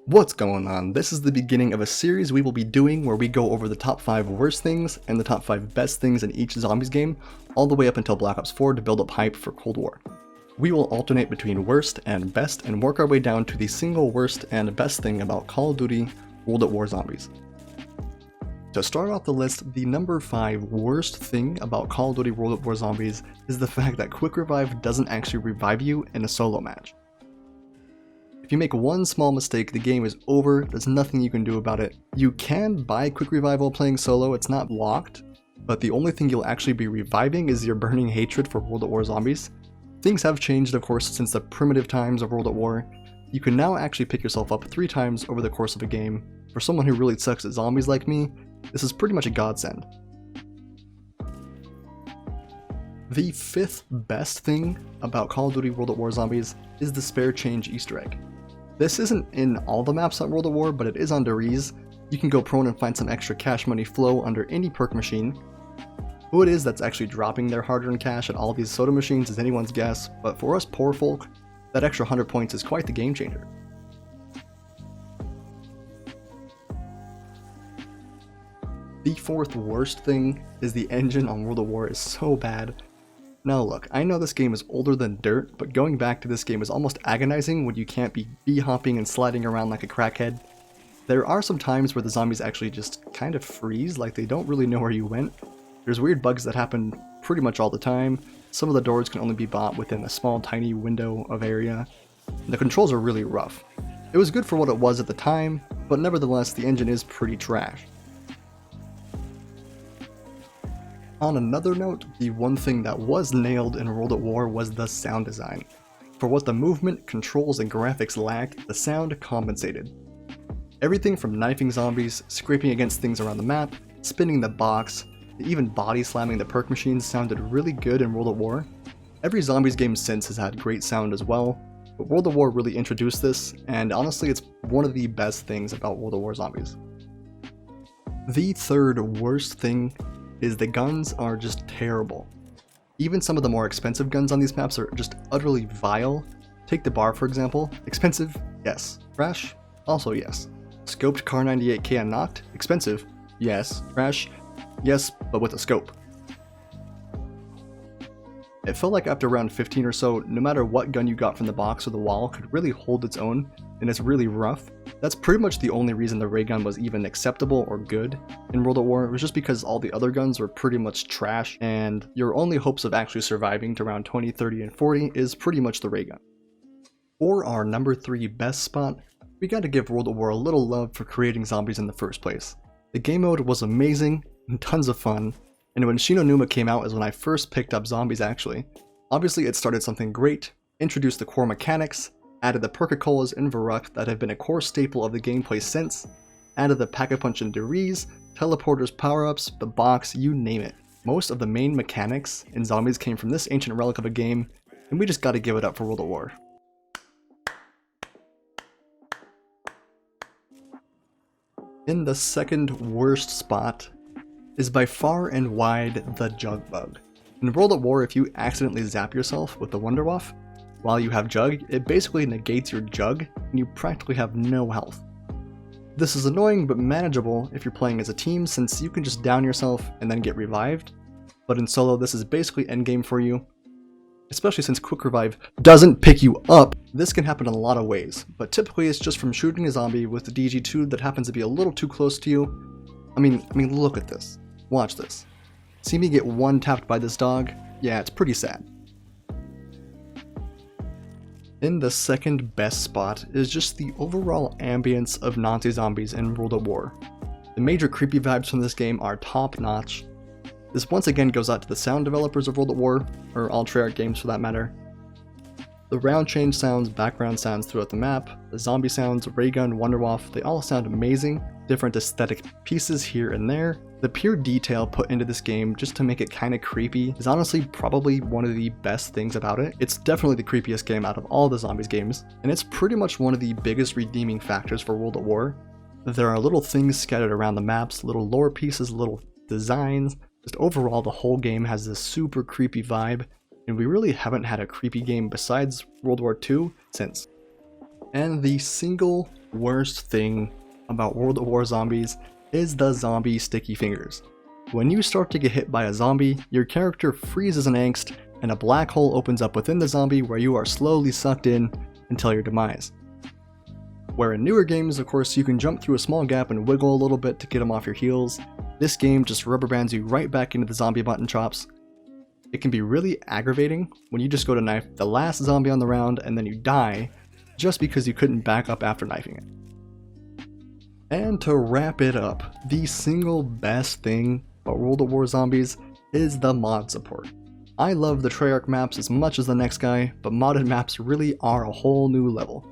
What's going on? This is the beginning of a series we will be doing where we go over the top 5 worst things and the top 5 best things in each Zombies game, all the way up until Black Ops 4 to build up hype for Cold War. We will alternate between worst and best and work our way down to the single worst and best thing about Call of Duty World at War Zombies. To start off the list, the number 5 worst thing about Call of Duty World at War Zombies is the fact that Quick Revive doesn't actually revive you in a solo match. If you make one small mistake, the game is over, there's nothing you can do about it. You can buy Quick Revive while playing solo, it's not locked, but the only thing you'll actually be reviving is your burning hatred for World at War Zombies. Things have changed, of course, since the primitive times of World at War. You can now actually pick yourself up 3 times over the course of a game. For someone who really sucks at zombies like me, this is pretty much a godsend. The 5th best thing about Call of Duty World at War Zombies is the spare change Easter egg. This isn't in all the maps on World at War, but it is on Deriz. You can go prone and find some extra cash money flow under any perk machine. Who it is that's actually dropping their hard-earned cash at all these soda machines is anyone's guess, but for us poor folk, that extra 100 points is quite the game changer. The 4th worst thing is the engine on World at War is so bad. Now look, I know this game is older than dirt, but going back to this game is almost agonizing when you can't be bee-hopping and sliding around like a crackhead. There are some times where the zombies actually just kind of freeze, like they don't really know where you went. There's weird bugs that happen pretty much all the time. Some of the doors can only be bought within a small tiny window of area. The controls are really rough. It was good for what it was at the time, but nevertheless the engine is pretty trash. On another note, the one thing that was nailed in World at War was the sound design. For what the movement, controls, and graphics lacked, the sound compensated. Everything from knifing zombies, scraping against things around the map, spinning the box, even body slamming the perk machines sounded really good in World at War. Every Zombies game since has had great sound as well, but World at War really introduced this, and honestly it's one of the best things about World at War Zombies. The 3rd worst thing is the guns are just terrible. Even some of the more expensive guns on these maps are just utterly vile. Take the bar for example. Expensive? Yes. Trash? Also yes. Scoped Kar 98K unlocked? Expensive? Yes. Trash? Yes, but with a scope. It felt like after round 15 or so, no matter what gun you got from the box or the wall could really hold its own, and it's really rough. That's pretty much the only reason the ray gun was even acceptable or good in World at War. It was just because all the other guns were pretty much trash, and your only hopes of actually surviving to round 20, 30, and 40 is pretty much the ray gun. For our number 3 best spot, we gotta give World at War a little love for creating zombies in the first place. The game mode was amazing and tons of fun, and when Shinonuma came out is when I first picked up zombies actually. Obviously it started something great, introduced the core mechanics, added the Perka-Colas and Varuk that have been a core staple of the gameplay since, added the Pack-a-Punch and Deriz, teleporters, power-ups, the box, you name it. Most of the main mechanics in zombies came from this ancient relic of a game, and we just gotta give it up for World at War. In the 2nd worst spot is by far and wide the Jug Bug. In World at War, if you accidentally zap yourself with the Wunderwaffe while you have Jug, it basically negates your Jug and you practically have no health. This is annoying but manageable if you're playing as a team since you can just down yourself and then get revived, but in solo this is basically endgame for you. Especially since Quick Revive doesn't pick you up. This can happen in a lot of ways, but typically it's just from shooting a zombie with the DG2 that happens to be a little too close to you. I mean look at this. Watch this. See me get one tapped by this dog? Yeah, it's pretty sad. In the 2nd best spot is just the overall ambience of Nazi zombies in World at War. The major creepy vibes from this game are top notch. This once again goes out to the sound developers of World at War, or all Treyarch games for that matter. The round change sounds, background sounds throughout the map, the zombie sounds, ray gun, Wunderwaffe, they all sound amazing. Different aesthetic pieces here and there. The pure detail put into this game just to make it kinda creepy is honestly probably one of the best things about it. It's definitely the creepiest game out of all the zombies games, and it's pretty much one of the biggest redeeming factors for World at War. There are little things scattered around the maps, little lore pieces, little designs. Just overall the whole game has this super creepy vibe, and we really haven't had a creepy game besides World War II since. And the single worst thing about World at War Zombies is the zombie sticky fingers. When you start to get hit by a zombie, your character freezes in angst and a black hole opens up within the zombie where you are slowly sucked in until your demise. Where in newer games, of course, you can jump through a small gap and wiggle a little bit to get them off your heels, this game just rubber bands you right back into the zombie button chops. It can be really aggravating when you just go to knife the last zombie on the round and then you die just because you couldn't back up after knifing it. And to wrap it up, the single best thing about World at War Zombies is the mod support. I love the Treyarch maps as much as the next guy, but modded maps really are a whole new level.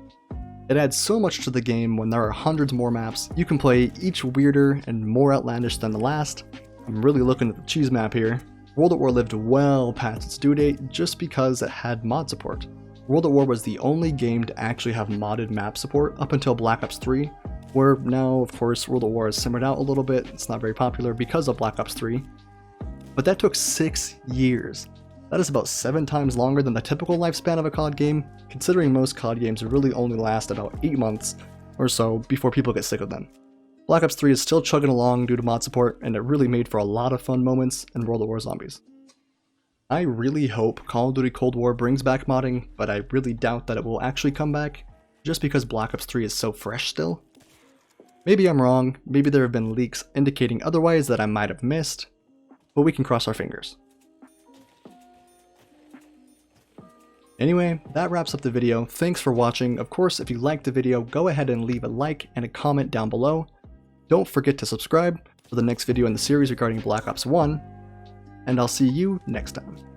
It adds so much to the game when there are hundreds more maps. You can play each weirder and more outlandish than the last. I'm really looking at the cheese map here. World at War lived well past its due date just because it had mod support. World at War was the only game to actually have modded map support up until Black Ops 3, where now, of course, World at War has simmered out a little bit. It's not very popular because of Black Ops 3. But that took 6 years. That is about 7 times longer than the typical lifespan of a COD game, considering most COD games really only last about 8 months or so before people get sick of them. Black Ops 3 is still chugging along due to mod support, and it really made for a lot of fun moments in World at War Zombies. I really hope Call of Duty Cold War brings back modding, but I really doubt that it will actually come back, just because Black Ops 3 is so fresh still. Maybe I'm wrong, maybe there have been leaks indicating otherwise that I might have missed, but we can cross our fingers. Anyway, that wraps up the video. Thanks for watching. Of course, if you liked the video, go ahead and leave a like and a comment down below. Don't forget to subscribe for the next video in the series regarding Black Ops 1, and I'll see you next time.